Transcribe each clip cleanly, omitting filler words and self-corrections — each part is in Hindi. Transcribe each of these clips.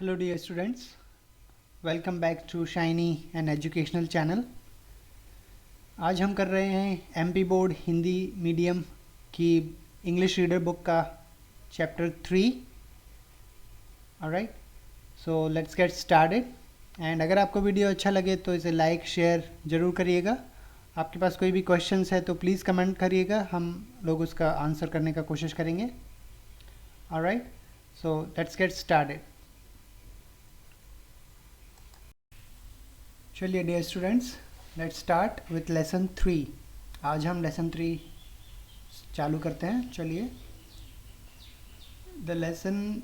Hello dear students, welcome back to Shiny and Educational Channel। आज हम कर रहे हैं MP बोर्ड हिंदी मीडियम की इंग्लिश रीडर बुक का chapter 3। Alright, so let's get started. And अगर आपको वीडियो अच्छा लगे तो इसे लाइक शेयर ज़रूर करिएगा। आपके पास कोई भी क्वेश्चंस है तो प्लीज़ कमेंट करिएगा, हम लोग उसका आंसर करने का कोशिश करेंगे। Alright, so let's get started. चलिए dear students, let's start with lesson 3। आज हम लेसन 3 चालू करते हैं। चलिए, the lesson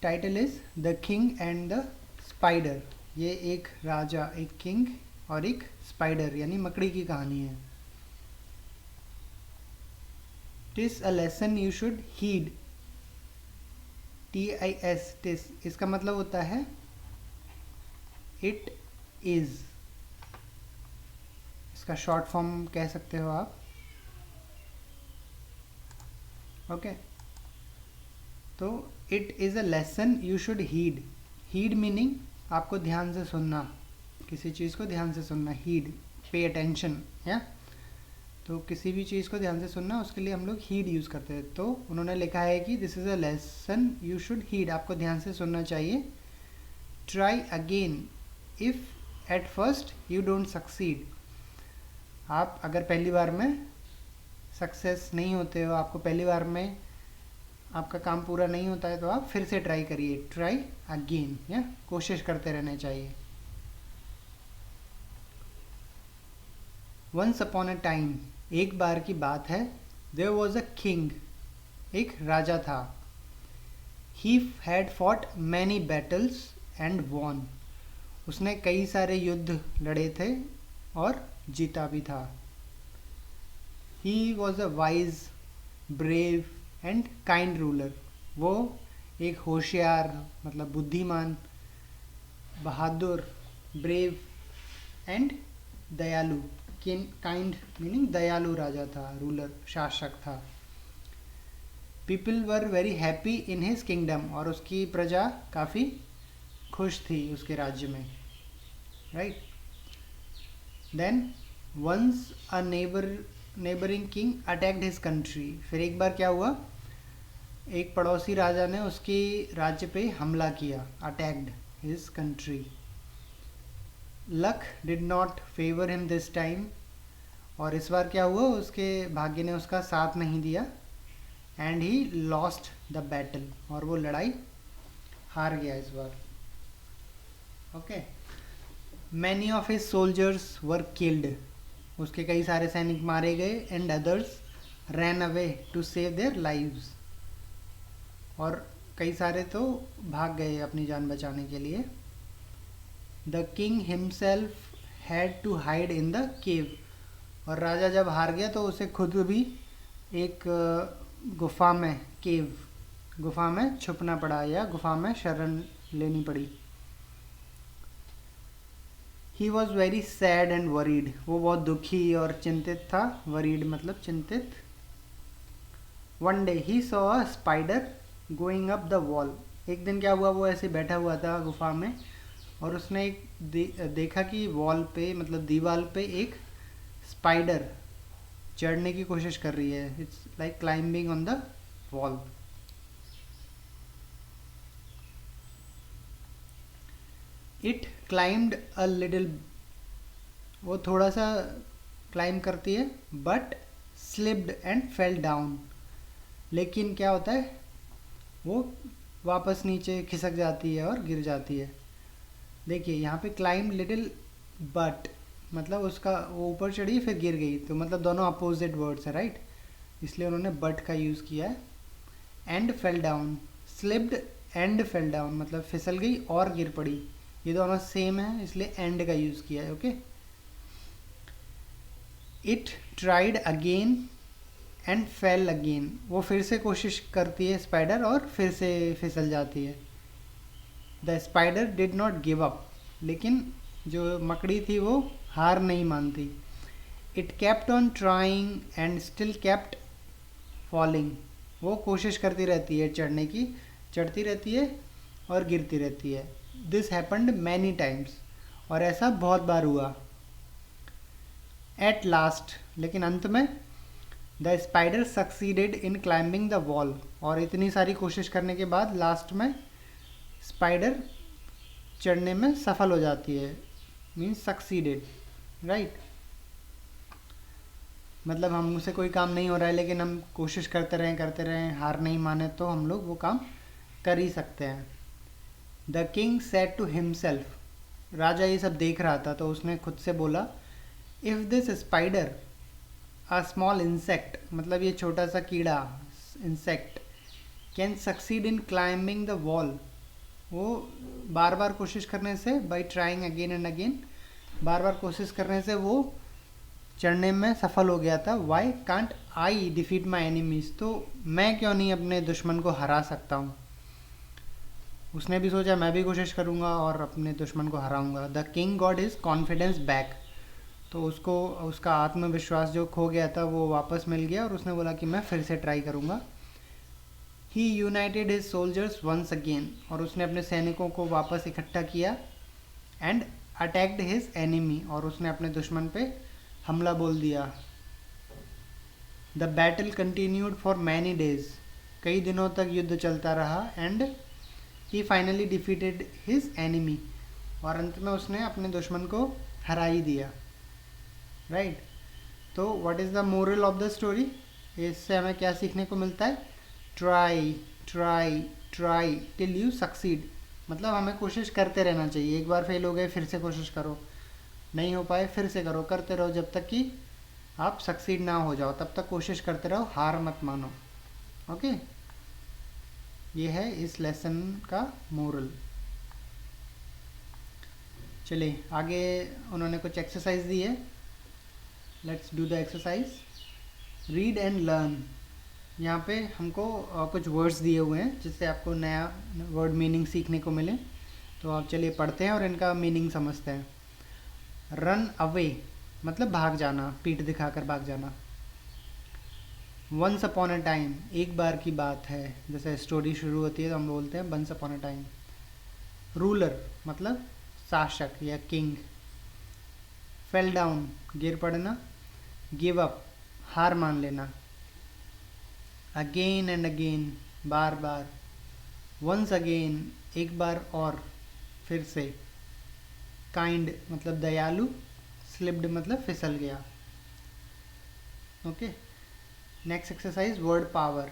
title is the king and the spider. ये एक राजा, एक किंग और एक स्पाइडर यानी मकड़ी की कहानी है। It is a lesson you should heed. TIS, TISS, इसका मतलब होता है इट इज़। इसका शॉर्ट फॉर्म कह सकते हो आप। ओके, तो it is a lesson you should heed. Heed meaning आपको ध्यान से सुनना, किसी चीज़ को ध्यान से सुनना। हीड, पे अटेंशन, या तो किसी भी चीज़ को ध्यान से सुनना, उसके लिए हम लोग हीड यूज़ करते हैं। तो उन्होंने लिखा है कि this is a lesson you should heed, आपको ध्यान से सुनना चाहिए। Try again if at first you don't succeed. आप अगर पहली बार में सक्सेस नहीं होते हो, आपको पहली बार में आपका काम पूरा नहीं होता है, तो आप फिर से ट्राई करिए। ट्राई अगेन, या कोशिश करते रहना चाहिए। वंस अपॉन अ टाइम, एक बार की बात है। देयर वॉज अ किंग, एक राजा था। He had fought many battles and won. उसने कई सारे युद्ध लड़े थे और जीता भी था। He was a wise, brave and kind ruler. वो एक होशियार मतलब बुद्धिमान, बहादुर, ब्रेव एंड दयालु। काइंड मीनिंग दयालु राजा था, रूलर शासक था। People were very happy in his kingdom, और उसकी प्रजा काफ़ी खुश थी उसके राज्य में। Right, then once a neighbouring king attacked his country. फिर एक बार क्या हुआ, एक पड़ोसी राजा ने उसकी राज्य पे हमला किया। Attacked his country. Luck did not favour him this time, और इस बार क्या हुआ, उसके भाग्य ने उसका साथ नहीं दिया। And he lost the battle, और वो लड़ाई हार गया इस बार। Okay, many of his soldiers were killed. उसके कई सारे सैनिक मारे गए। And others ran away to save their lives, और कई सारे तो भाग गए अपनी जान बचाने के लिए। The king himself had to hide in the cave, और राजा जब हार गया तो उसे खुद भी एक गुफा में, केव, गुफा में छुपना पड़ा, या गुफा में शरण लेनी पड़ी। He was very sad and worried. वो बहुत दुखी और चिंतित था। वरीड मतलब चिंतित। One day he saw a spider going up the wall. एक दिन क्या हुआ, वो ऐसे बैठा हुआ था गुफा में, और उसने एक देखा कि वॉल पे मतलब दीवार पे एक स्पाइडर चढ़ने की कोशिश कर रही है। It's like climbing on the wall. It climbed a little, वो थोड़ा सा क्लाइंब करती है। But slipped and fell down, लेकिन क्या होता है, वो वापस नीचे खिसक जाती है और गिर जाती है। देखिए यहाँ पे क्लाइंब लिटिल, बट मतलब उसका वो ऊपर चढ़ी फिर गिर गई, तो मतलब दोनों अपोजिट वर्ड्स है। राइट, इसलिए उन्होंने बट का यूज़ किया है। And fell down, slipped and fell down मतलब फिसल गई और गिर पड़ी, ये दोनों सेम है, इसलिए एंड का यूज़ किया है। Okay, it tried again and fail again. वो फिर से कोशिश करती है स्पाइडर, और फिर से फिसल जाती है। The spider did not give up, लेकिन जो मकड़ी थी वो हार नहीं मानती। It kept on trying and still kept falling. वो कोशिश करती रहती है चढ़ने की, चढ़ती रहती है और गिरती रहती है। दिस हैपन्ड मैनी टाइम्स, और ऐसा बहुत बार हुआ। एट लास्ट, लेकिन अंत में, the spider succeeded in climbing the wall, और इतनी सारी कोशिश करने के बाद लास्ट में स्पाइडर चढ़ने में सफल हो जाती है, मीन्स सक्सीडेड, राइट। मतलब हमसे कोई काम नहीं हो रहा है लेकिन हम कोशिश करते रहें, हार नहीं माने तो हम लोग वो काम कर ही सकते हैं। The king said to himself, राजा ये सब देख रहा था तो उसने खुद से बोला, if this spider, a small insect, मतलब ये छोटा सा कीड़ा, insect, can succeed in climbing the wall, वो बार बार कोशिश करने से, by trying again and again, बार बार कोशिश करने से वो चढ़ने में सफल हो गया था। Why can't I defeat my enemies, तो मैं क्यों नहीं अपने दुश्मन को हरा सकता हूँ। उसने भी सोचा मैं भी कोशिश करूँगा और अपने दुश्मन को हराऊंगा। The king got his confidence back, तो उसको उसका आत्मविश्वास जो खो गया था वो वापस मिल गया और उसने बोला कि मैं फिर से ट्राई करूँगा। He united his soldiers once again, और उसने अपने सैनिकों को वापस इकट्ठा किया। एंड अटैक्ड हिज एनिमी, और उसने अपने दुश्मन पे हमला बोल दिया। The battle continued for many days, कई दिनों तक युद्ध चलता रहा। And he finally defeated his enemy, और अंत में उसने अपने दुश्मन को हरा ही दिया, राइट। तो what is the moral of the story, इससे हमें क्या सीखने को मिलता है? Try try try till you succeed, मतलब हमें कोशिश करते रहना चाहिए। एक बार फेल हो गए फिर से कोशिश करो, नहीं हो पाए फिर से करो, करते रहो जब तक कि आप सक्सीड ना हो जाओ, तब तक कोशिश करते रहो, हार मत मानो। ओके, ये है इस लेसन का मोरल। चलिए आगे उन्होंने कुछ एक्सरसाइज दी है, let's do the exercise. Read and learn, यहाँ पे हमको कुछ वर्ड्स दिए हुए हैं जिससे आपको नया वर्ड मीनिंग सीखने को मिले। तो आप चलिए पढ़ते हैं और इनका मीनिंग समझते हैं। रन अवे मतलब भाग जाना, पीठ दिखाकर भाग जाना। वंस अपॉन अ टाइम, एक बार की बात है, जैसे स्टोरी शुरू होती है तो हम बोलते हैं once upon a time. Ruler मतलब शासक या किंग। फेल डाउन गिर पड़ना। गिव अप हार मान लेना। अगेन एंड अगेन बार बार। वंस अगेन एक बार और, फिर से। काइंड मतलब दयालु। स्लिप्ड मतलब फिसल गया। Okay, next exercise word power.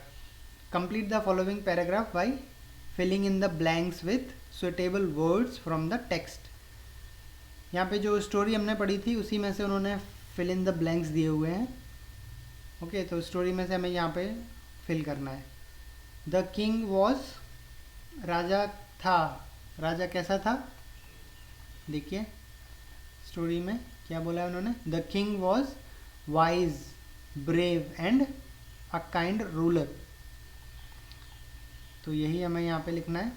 Complete the following paragraph by filling in the blanks with suitable words from the text. यहाँ पे जो स्टोरी हमने पढ़ी थी उसी में से उन्होंने फिल इन द ब्लैंक्स दिए हुए हैं। ओके, तो स्टोरी में से हमें यहाँ पे फिल करना है। द किंग वॉज, राजा था। राजा कैसा था? देखिए स्टोरी में क्या बोला है उन्होंने। The king was wise, brave and a kind ruler. तो यही हमें यहाँ पे लिखना है।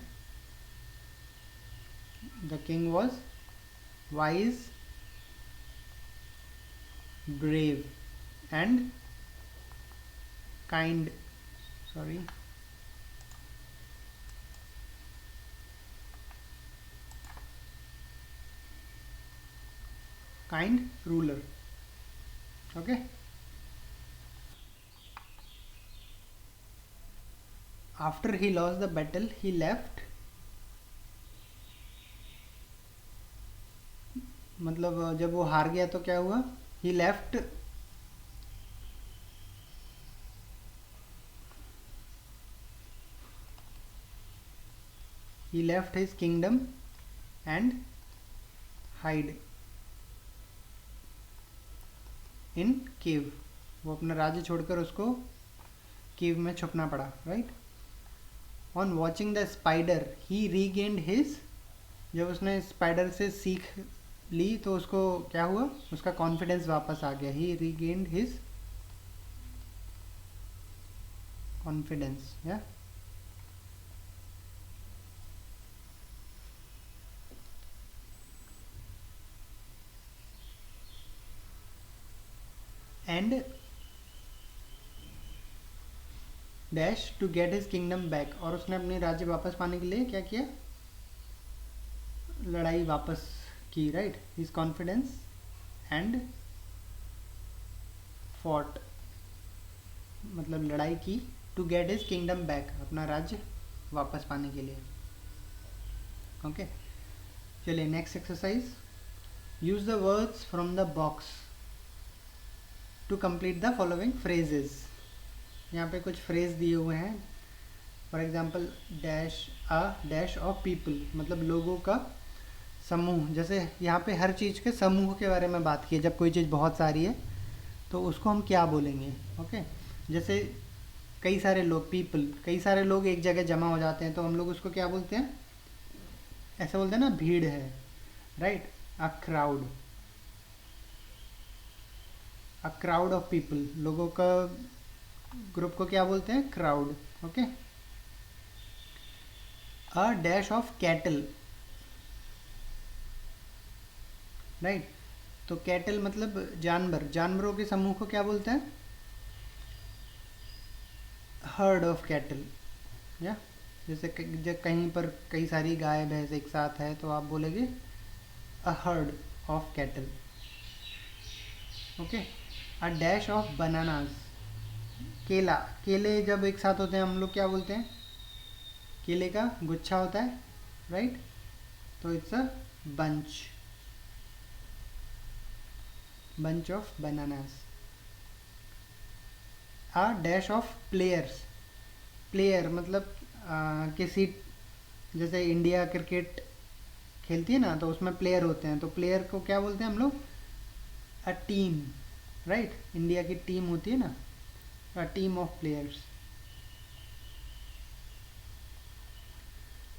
The king was wise, brave and kind, sorry, kind ruler. Okay, after he lost the battle he left, मतलब जब वो हार गया तो क्या हुआ? he left his kingdom and hide इन केव। वो अपना राज्य छोड़कर उसको केव में छुपना पड़ा, right. On watching the spider he regained his, जब उसने स्पाइडर से सीख ली तो उसको क्या हुआ? उसका कॉन्फिडेंस वापस आ गया। ही रीगेन्ड हिज कॉन्फिडेंस, या and dash to get his kingdom back, और उसने अपने राज्य वापस पाने के लिए क्या किया? लड़ाई वापस की, right, his confidence and fought, मतलब लड़ाई की, to get his kingdom back, अपना राज्य वापस पाने के लिए। ओके, चलिए next exercise, use the words from the box to complete the following phrases. यहाँ पे कुछ फ्रेज दिए हुए हैं, for example dash of people, मतलब लोगों का समूह। जैसे यहाँ पे हर चीज़ के समूह के बारे में बात की है, जब कोई चीज़ बहुत सारी है तो उसको हम क्या बोलेंगे। ओके, जैसे कई सारे लोग, पीपल, कई सारे लोग एक जगह जमा हो जाते हैं तो हम लोग उसको क्या बोलते हैं, ऐसे बोलते हैं ना, भीड़ है, right, a crowd, a crowd of people, लोगों का ग्रुप को क्या बोलते हैं, crowd. Okay, a dash of cattle, right, तो कैटल मतलब जानवर, जानवरों के समूह को क्या बोलते हैं, हर्ड ऑफ कैटल। या जैसे जब कहीं पर कई सारी गाय भैंस एक साथ है तो आप बोलेंगे a herd of cattle. Okay, a dash of bananas, केला, केले जब एक साथ होते हैं हम लोग क्या बोलते हैं, केले का गुच्छा होता है, राइट, तो it's a bunch, bunch of bananas. A dash of players, player मतलब किसी, जैसे इंडिया क्रिकेट खेलती है ना तो उसमें प्लेयर होते हैं, तो प्लेयर को क्या बोलते हैं हम लोग, अ टीम, राइट, इंडिया की टीम होती है ना, a team of players.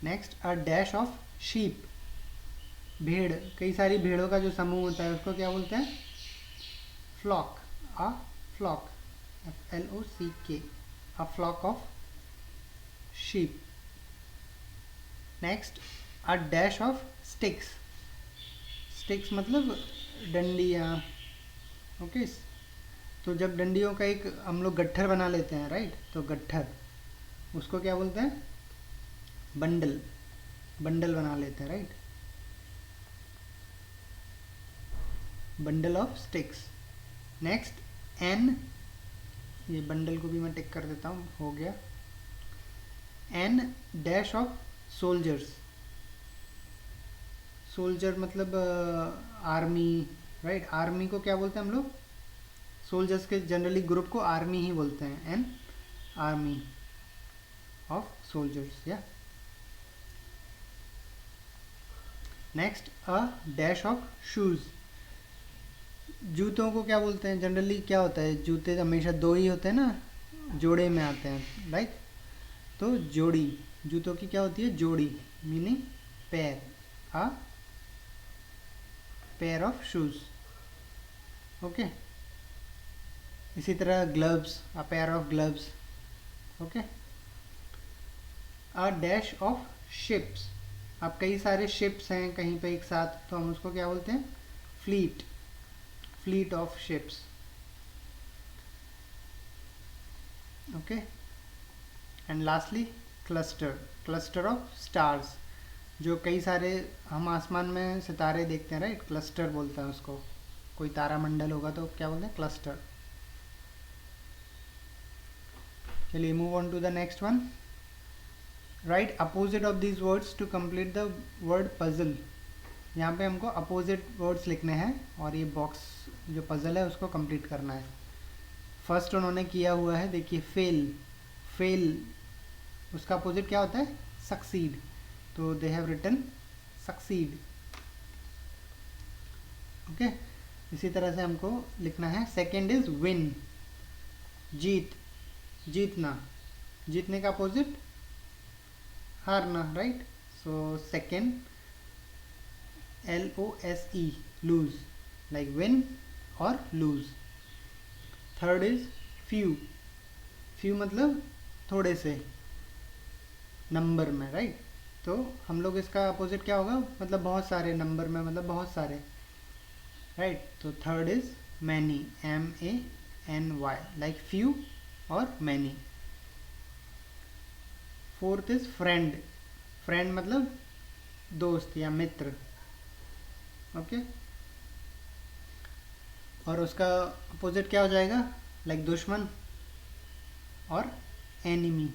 Next, a dash of sheep, भेड़, कई सारी भेड़ों का जो समूह होता है उसको क्या बोलते हैं, flock, a flock, FLOCK, a flock of sheep. Next, a dash of sticks, sticks मतलब डंडियाँ। ओके, तो जब डंडियों का एक हम लोग गट्ठर बना लेते हैं, राइट, तो गट्ठर, उसको क्या बोलते हैं, बंडल, बंडल बना लेते हैं, right, bundle of sticks. Next, an, ये बंडल को भी मैं टिक कर देता हूँ, हो गया। An dash of soldiers, soldier मतलब आर्मी, राइट, आर्मी को क्या बोलते हैं हम लोग, सोल्जर्स के जनरली ग्रुप को आर्मी ही बोलते हैं, एन आर्मी ऑफ सोल्जर्स। या next, a dash of shoes, जूतों को क्या बोलते हैं, जनरली क्या होता है, जूते हमेशा दो ही होते हैं ना, जोड़े में आते हैं, राइट, तो जोड़ी, जूतों की क्या होती है, जोड़ी, मीनिंग पैर, a pair of shoes. Okay, इसी तरह gloves, a pair of gloves. Okay, a dash of ships, अब कई सारे शिप्स हैं कहीं पे एक साथ तो हम उसको क्या बोलते हैं, fleet, fleet of ships. Okay, and lastly cluster, cluster of stars, जो कई सारे हम आसमान में सितारे देखते हैं, राइट, क्लस्टर बोलते हैं उसको, कोई तारामंडल होगा तो क्या बोलते हैं, क्लस्टर। चलिए move on to the next one, right opposite of these words to complete the word puzzle. यहाँ पे हमको अपोजिट वर्ड्स लिखने हैं और ये बॉक्स जो पजल है उसको कंप्लीट करना है। फर्स्ट उन्होंने किया हुआ है, देखिए फेल, फेल उसका अपोजिट क्या होता है, सक्सीड, तो they have written succeed. Okay, इसी तरह से हमको लिखना है, सेकेंड इज विन, जीत, जीतना, जीतने का अपोजिट हारना, right, so second LOSE, lose, like win और lose. Third is few, few मतलब थोड़े से नंबर में, राइट, तो हम लोग इसका अपोजिट क्या होगा, मतलब बहुत सारे, नंबर में मतलब बहुत सारे, राइट, तो third is many, MANY, like few और many. Fourth is friend, friend मतलब दोस्त या मित्र, ओके। और उसका अपोजिट क्या हो जाएगा, लाइक दुश्मन और एनिमी।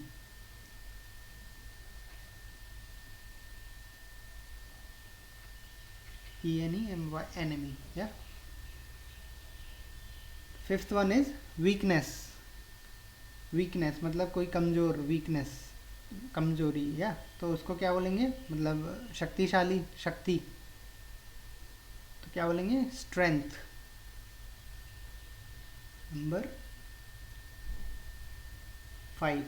ENEMY, एनिमी, या। Fifth one is weakness. Weakness मतलब कोई कमज़ोर, वीकनेस कमजोरी, या तो उसको क्या बोलेंगे, मतलब शक्तिशाली, शक्ति, तो क्या बोलेंगे, strength. Number 5,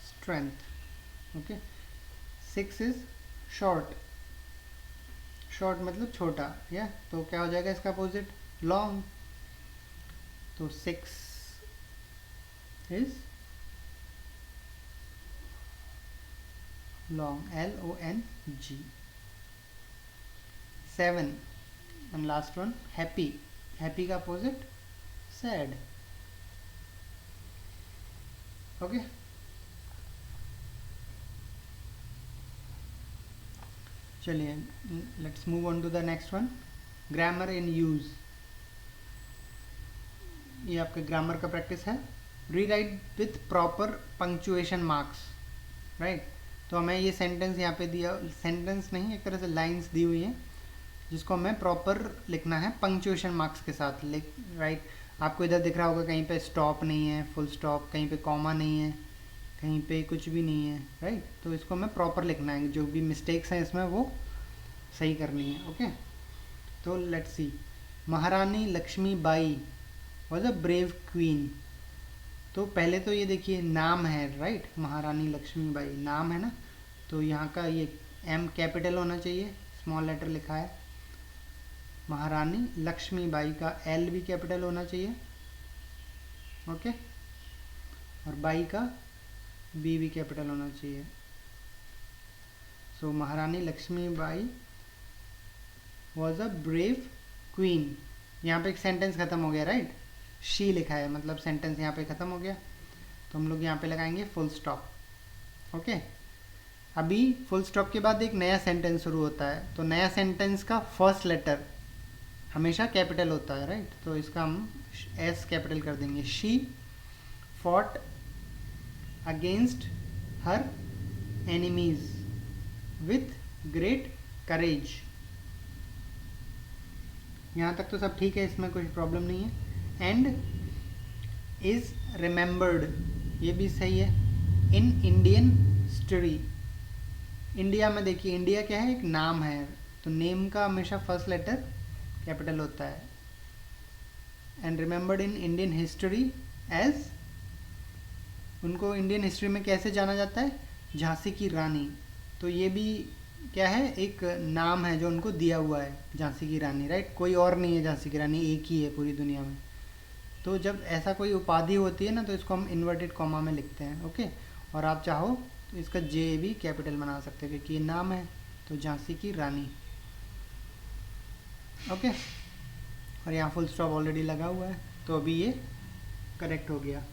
strength, okay. 6 is short. Short मतलब छोटा, या तो क्या हो जाएगा इसका अपोजिट, लॉन्ग। तो 6 is long, LONG। 7 and last one happy. Happy का अपोजिट सैड, ओके। चलिए let's move on to the next one, grammar in use. ये आपके ग्रामर का प्रैक्टिस है। Rewrite with proper punctuation marks, right. तो हमें ये सेंटेंस यहाँ पे दिया, सेंटेंस नहीं एक तरह से लाइंस दी हुई हैं, जिसको हमें प्रॉपर लिखना है पंक्चुएशन मार्क्स के साथ, राइट। आपको इधर दिख रहा होगा कहीं पे स्टॉप नहीं है, फुल स्टॉप, कहीं पे कॉमा नहीं है, कहीं पे कुछ भी नहीं है, राइट। तो इसको हमें प्रॉपर लिखना है, जो भी मिस्टेक्स हैं इसमें वो सही करनी है, ओके। तो let's see, Maharani Lakshmibai was a brave queen. तो पहले तो ये देखिए नाम है, राइट, महारानी लक्ष्मीबाई नाम है ना, तो यहाँ का ये M कैपिटल होना चाहिए, स्मॉल लेटर लिखा है। महारानी लक्ष्मीबाई का L भी कैपिटल होना चाहिए, ओके। और बाई का B भी कैपिटल होना चाहिए। So Maharani Lakshmibai was a brave queen. यहाँ पे एक सेंटेंस खत्म हो गया, राइट। शी लिखा है, मतलब सेंटेंस यहाँ पे खत्म हो गया, तो हम लोग यहाँ पे लगाएंगे फुल स्टॉप, ओके। अभी फुल स्टॉप के बाद एक नया सेंटेंस शुरू होता है, तो नया सेंटेंस का फर्स्ट लेटर हमेशा कैपिटल होता है, राइट। तो इसका हम S कैपिटल कर देंगे। She fought against her enemies with great courage. यहाँ तक तो सब ठीक है, इसमें कोई प्रॉब्लम नहीं है। एंड इज रिमेंबर्ड, ये भी सही है, इन इंडियन हिस्ट्री। इंडिया में देखिए, इंडिया क्या है, एक नाम है, तो नेम का हमेशा फर्स्ट लेटर कैपिटल होता है। And remembered in Indian history as, उनको इंडियन हिस्ट्री में कैसे जाना जाता है, झांसी की रानी। तो ये भी क्या है, एक नाम है जो उनको दिया हुआ है, झांसी की रानी, राइट। कोई और नहीं है झांसी की रानी, एक ही है पूरी दुनिया में। तो जब ऐसा कोई उपाधि होती है ना, तो इसको हम इन्वर्टेड कॉमा में लिखते हैं, ओके। और आप चाहो तो इसका J भी कैपिटल बना सकते हैं, क्योंकि ये नाम है, तो झांसी की रानी, ओके। और यहाँ फुल स्टॉप ऑलरेडी लगा हुआ है, तो अभी ये करेक्ट हो गया,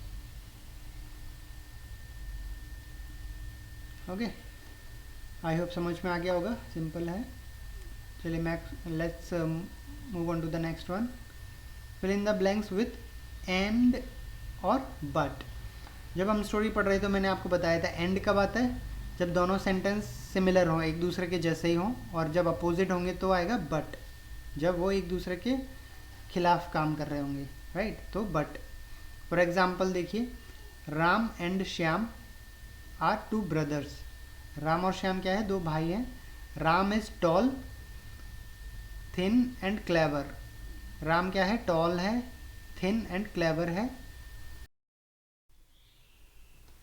ओके। आई होप समझ में आ गया होगा, सिंपल है। चलिए let's move on to the next one, fill in the blanks with and और बट। जब हम स्टोरी पढ़ रहे थे तो मैंने आपको बताया था एंड कब आता है, जब दोनों सेंटेंस सिमिलर हों, एक दूसरे के जैसे ही हों, और जब अपोजिट होंगे तो आएगा बट, जब वो एक दूसरे के खिलाफ काम कर रहे होंगे, राइट। तो बट, फॉर एग्जाम्पल देखिए, Ram and Shyam are 2 brothers. Ram और श्याम क्या है, 2 भाई हैं। Ram is tall, thin and clever. Ram क्या है, टॉल है, थिन एंड क्लेवर है।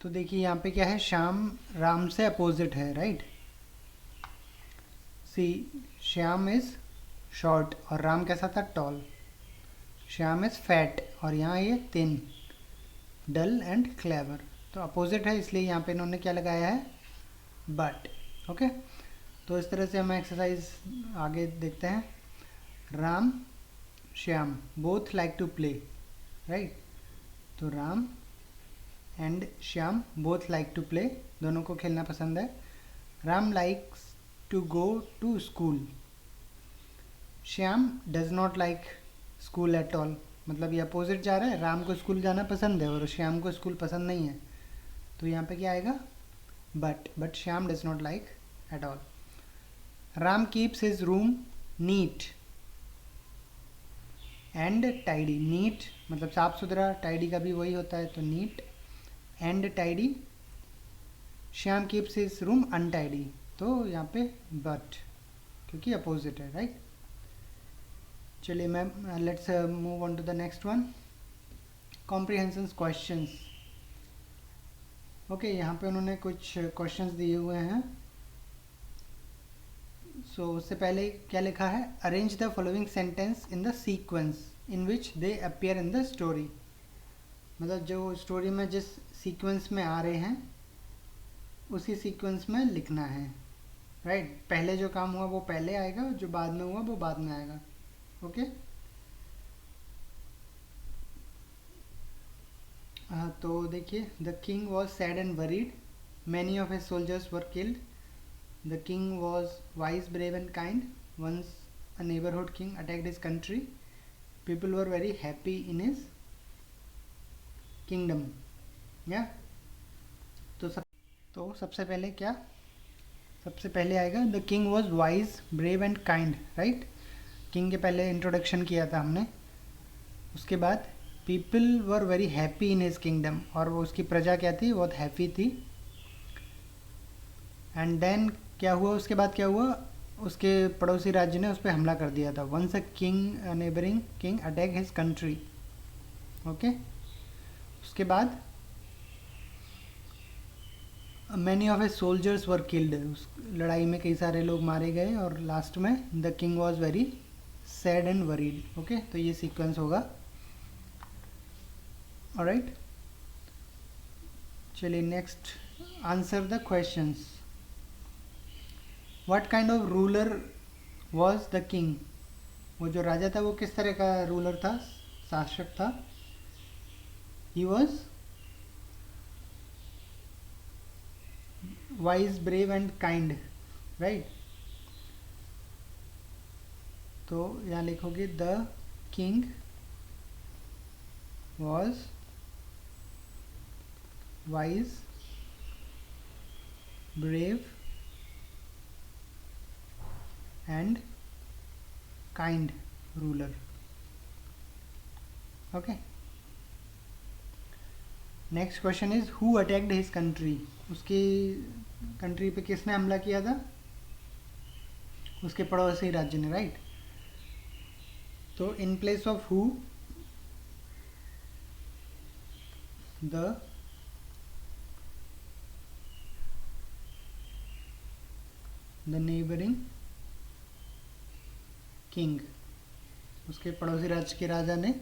तो देखिए यहाँ पे क्या है, श्याम राम से अपोजिट है, right. See, Shyam is short और राम कैसा था, टॉल। श्याम इज फैट और यहाँ ये थिन, डल एंड क्लेवर। तो अपोजिट है, इसलिए यहाँ पे इन्होंने क्या लगाया है, बट, ओके। तो इस तरह से हम एक्सरसाइज आगे देखते हैं। Ram Shyam both like to play, right. तो Ram and Shyam both like to play, दोनों को खेलना पसंद है। Ram likes to go to school, Shyam does not like school at all, मतलब ये अपोजिट जा रहा है, राम को स्कूल जाना पसंद है और श्याम को स्कूल पसंद नहीं है। तो यहाँ पे क्या आएगा, but Shyam does not like at all. Ram keeps his room neat and tidy, neat मतलब साफ सुथरा, टाइडी का भी वही होता है, तो neat and tidy. Shyam keeps his room untidy, तो यहाँ पे बट, क्योंकि अपोजिट है, राइट। चलिए ma'am, let's move on to the next one, comprehension questions. Okay, यहाँ पे उन्होंने कुछ क्वेश्चंस दिए हुए हैं। सो उससे पहले क्या लिखा है, arrange the following sentence in the sequence in which they appear in the story, मतलब जो स्टोरी में जिस सीक्वेंस में आ रहे हैं उसी सीक्वेंस में लिखना है, राइट। पहले जो काम हुआ वो पहले आएगा, जो बाद में हुआ वो बाद में आएगा, ओके। तो देखिए, the king was sad and worried, many of his soldiers were killed, the king was wise brave and kind, once a neighbourhood king attacked his country, people were very happy in his kingdom, या। तो सबसे पहले क्या, सबसे पहले आएगा the king was wise brave and kind, right. King के पहले इंट्रोडक्शन किया था हमने। उसके बाद people were very happy in his kingdom, और वो उसकी प्रजा क्या थी, बहुत हैप्पी थी। एंड देन क्या हुआ, उसके बाद क्या हुआ, उसके पड़ोसी राज्य ने उस पर हमला कर दिया था। Once a king neighbouring king attack his country, okay. उसके बाद many of his soldiers were killed, उस लड़ाई में कई सारे लोग मारे गए, और लास्ट में the king was very sad and worried, okay. तो ये सीक्वेंस होगा, ऑलराइट। चलिए next, answer the questions. What kind of ruler was the king, वो जो राजा था वो किस तरह का रूलर था, शासक था। He was wise brave and kind, right. तो यहाँ लिखोगे the king was wise brave and kind ruler, okay. Next question is who attacked his country, उसकी कंट्री पे किसने हमला किया था, उसके पड़ोसी राज्य ने, राइट। तो in place of who the neighbouring king, उसके पड़ोसी राज्य के राजा ने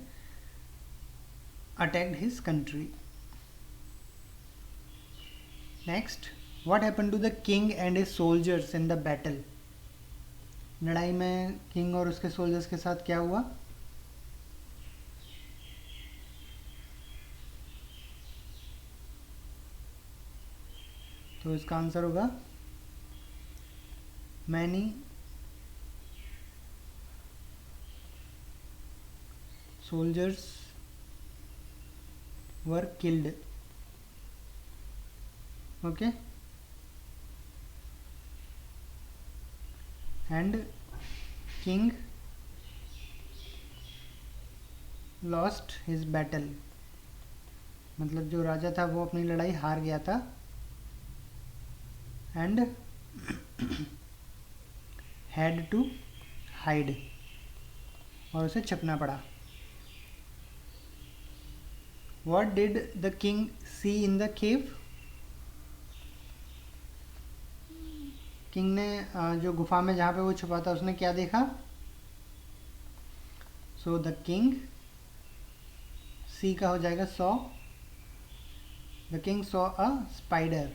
attacked his country. Next, what happened to the king and his soldiers in the battle, लड़ाई में किंग और उसके सोल्जर्स के साथ क्या हुआ। तो इसका आंसर होगा many soldiers were killed, okay. And king lost his battle, मतलब जो राजा था वो अपनी लड़ाई हार गया था। एंड हैड टू हाइड, और उसे छुपना पड़ा। What did the king see in the cave, king ने जो गुफा में जहाँ पे वो छुपा था उसने क्या देखा। सो द किंग, सी का हो जाएगा saw, the king saw a spider,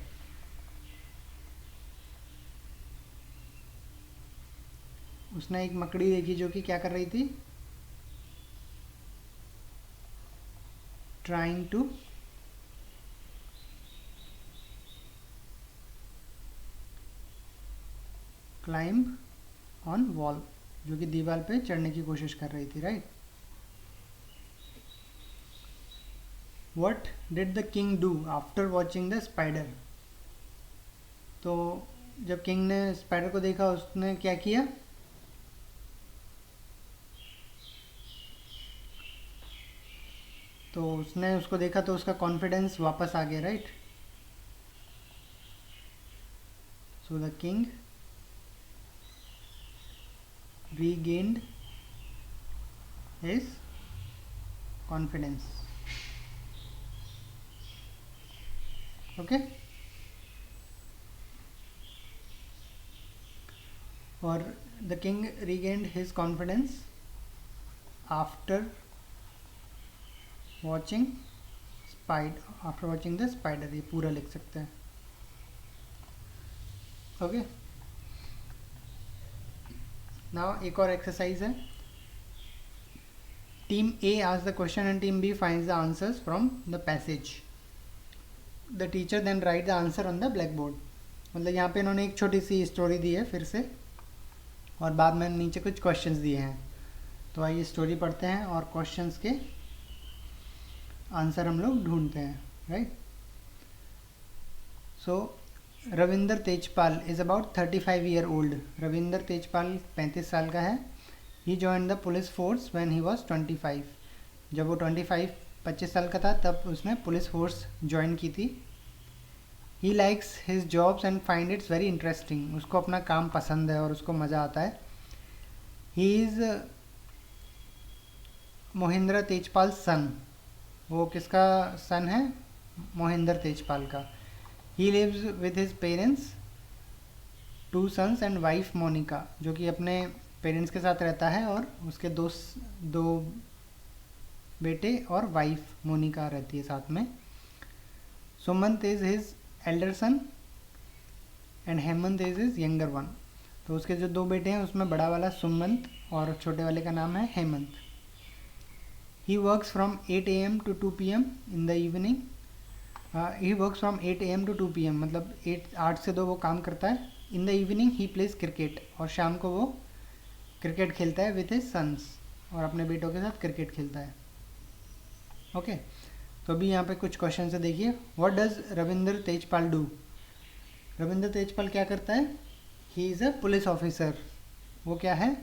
उसने एक मकड़ी देखी जो कि क्या कर रही थी, trying to climb on wall, जो कि दीवार पे चढ़ने की कोशिश कर रही थी, right. What did the king do after watching the spider? तो जब किंग ने स्पाइडर को देखा उसने क्या किया? तो उसने उसको देखा तो उसका कॉन्फिडेंस वापस आ गया, right. So the king regained his confidence. Okay. Or the king regained his confidence after watching the spider. ये पूरा लिख सकते हैं. Okay. Now एक और एक्सरसाइज है. Team A asks the question and team B finds the answers from the passage. The teacher then write the answer on the blackboard. मतलब यहाँ पे इन्होंने एक छोटी सी स्टोरी दी है फिर से, और बाद में नीचे कुछ क्वेश्चंस दिए हैं. तो आइए स्टोरी पढ़ते हैं और क्वेश्चंस के आंसर हम लोग ढूंढते हैं, right. So Ravinder Tejpal is about 35 year old. Ravinder Tejpal 35 साल का है. He join the police force when he was 25. जब वो 25 साल का था तब उसने पुलिस फोर्स ज्वाइन की थी. He likes his jobs and find its very interesting. उसको अपना काम पसंद है और उसको मज़ा आता है. ही इज़ मोहिंद्र तेजपाल सन. वो किसका सन है? मोहिंद्र तेजपाल का. He lives with his parents, 2 sons and wife Monica, जो कि अपने पेरेंट्स के साथ रहता है और उसके दो बेटे और वाइफ मोनिका रहती है साथ में. Sumant is his elder son and Hemant is his younger one. तो उसके जो 2 बेटे हैं उसमें बड़ा वाला सुमंत और छोटे वाले का नाम है Hemant. He works from 8 AM to 2 PM in the evening. He works from 8 AM to 2 PM, मतलब 8 से 2 वो काम करता है. In the evening he plays cricket, और शाम को वो क्रिकेट खेलता है विथ हिज सन्स, और अपने बेटों के साथ क्रिकेट खेलता है. ओके. तो अभी यहाँ पे कुछ क्वेश्चन से देखिए. What does Ravinder Tejpal do? Ravinder Tejpal क्या करता है? He is a police officer. वो क्या है?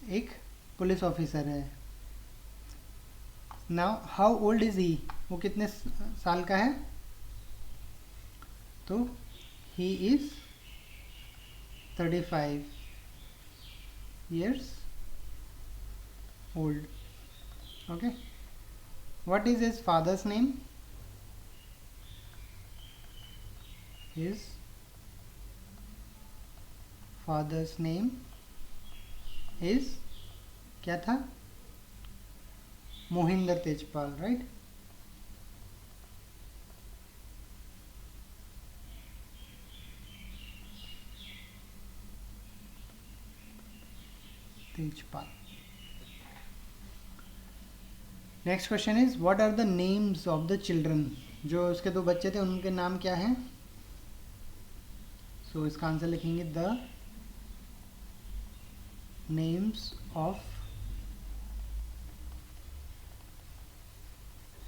एक पुलिस ऑफिसर है. नाउ हाउ ओल्ड इज़ ही? वो कितने साल का है? तो he is 35 years old. Okay. What is his father's name? His father's name is क्या था? Mohinder Tejpal, right. Tejpal. Next question is what are the names of the children? जो उसके 2 बच्चे थे उनके नाम क्या हैं? सो इसका आंसर लिखेंगे the names of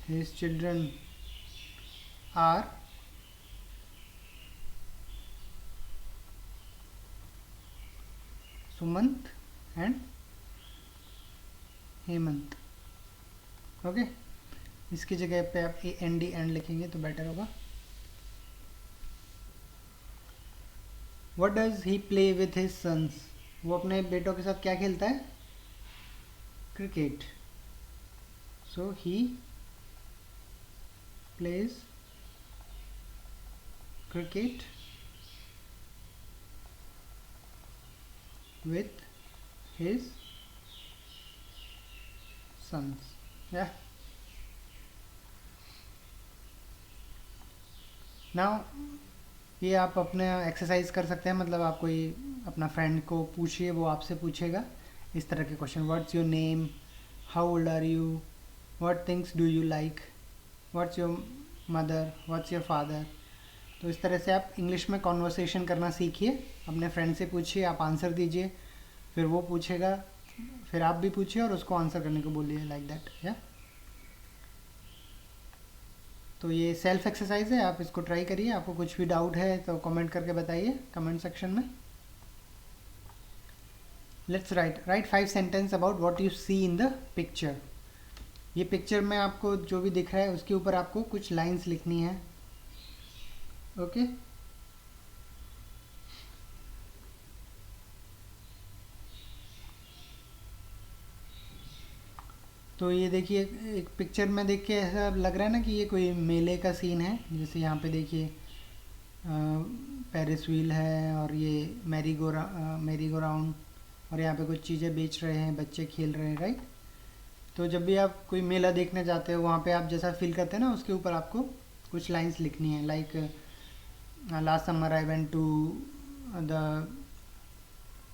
his children are Sumant and Hemant. Okay. इसकी जगह पे आप AND एंड लिखेंगे तो बेटर होगा. What does he play with his sons? वो अपने बेटों के साथ क्या खेलता है? Cricket. So he plays cricket with his sons. Yeah. Now ये आप अपने एक्सरसाइज कर सकते हैं. मतलब आप कोई अपना फ्रेंड को पूछिए, वो आपसे पूछेगा इस तरह के question. What's your name? How old are you? What things do you like, what's your mother, what's your father. तो इस तरह से आप इंग्लिश में कॉन्वर्सेशन करना सीखिए, अपने फ्रेंड से पूछिए, आप आंसर दीजिए, फिर वो पूछेगा, फिर आप भी पूछिए और उसको आंसर करने को बोलिए, लाइक दैट। या तो ये सेल्फ एक्सरसाइज है, आप इसको ट्राई करिए। आपको कुछ भी डाउट है तो कमेंट करके बताइए कमेंट सेक्शन में। Let's write 5 sentence about what you see in the picture. ये पिक्चर में आपको जो भी दिख रहा है उसके ऊपर आपको कुछ लाइंस लिखनी है। ओके तो ये देखिए, एक पिक्चर में देख के ऐसा लग रहा है ना कि ये कोई मेले का सीन है। जैसे यहाँ पे देखिए पेरिस व्हील है और ये मैरी गो राउंड, और यहाँ पे कुछ चीज़ें बेच रहे हैं, बच्चे खेल रहे हैं, राइट। तो जब भी आप कोई मेला देखने जाते हो वहाँ पे आप जैसा फील करते हैं ना, उसके ऊपर आपको कुछ लाइंस लिखनी है। Like last summer I went to the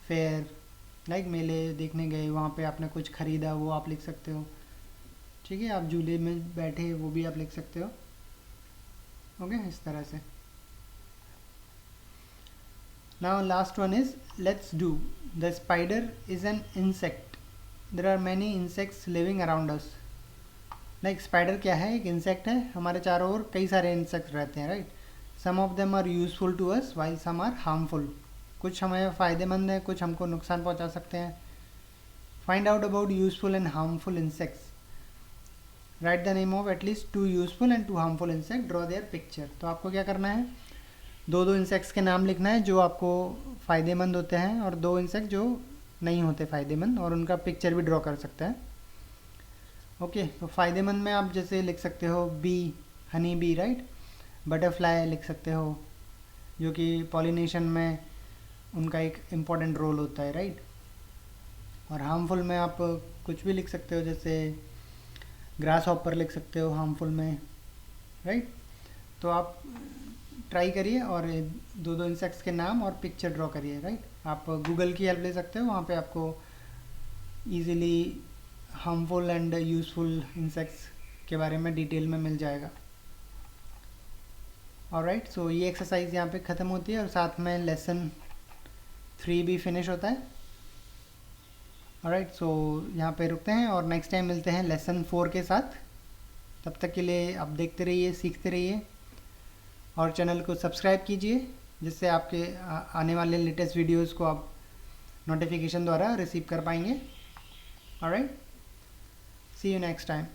fair, like मेले देखने गए, वहाँ पे आपने कुछ ख़रीदा, वो आप लिख सकते हो। ठीक है, आप झूले में बैठे, वो भी आप लिख सकते हो। ओके, इस तरह से। Now last one is let's do. The spider is an insect, there are many insects living around us. Like spider क्या है? एक इंसेक्ट है, हमारे चारों ओर कई सारे इंसेक्ट रहते हैं, right. Some of them are useful to us while some are harmful. कुछ हमें फ़ायदेमंद है, कुछ हमको नुकसान पहुंचा सकते हैं। Find out about useful and harmful insects. Write the name of at least 2 useful and 2 harmful insect, draw their picture. तो आपको क्या करना है, 2 इंसेक्ट्स के नाम लिखना है जो आपको फ़ायदेमंद होते हैं, और 2 इंसेक्ट जो नहीं होते फ़ायदेमंद, और उनका पिक्चर भी ड्रॉ कर सकते हैं। ओके तो फ़ायदेमंद में आप जैसे लिख सकते हो bee, honey bee, right. Butterfly लिख सकते हो, जो कि पॉलिनेशन में उनका एक इम्पॉर्टेंट रोल होता है, राइट। और हार्मफुल में आप कुछ भी लिख सकते हो, जैसे ग्रास हॉपर लिख सकते हो हार्मफुल में, राइट। तो आप ट्राई करिए और 2 इंसेक्ट्स के नाम और पिक्चर ड्रॉ करिए, राइट। आप गूगल की हेल्प ले सकते हो, वहाँ पे आपको easily harmful and useful insects के बारे में डिटेल में मिल जाएगा। ऑलराइट, सो ये एक्सरसाइज यहाँ पे ख़त्म होती है और साथ में लेसन 3 भी फिनिश होता है। ऑलराइट, सो यहाँ पे रुकते हैं और नेक्स्ट टाइम मिलते हैं लेसन 4 के साथ। तब तक के लिए आप देखते रहिए, सीखते रहिए और चैनल को सब्सक्राइब कीजिए, जिससे आपके आने वाले लेटेस्ट वीडियोस को आप नोटिफिकेशन द्वारा रिसीव कर पाएंगे। Alright, see you next time.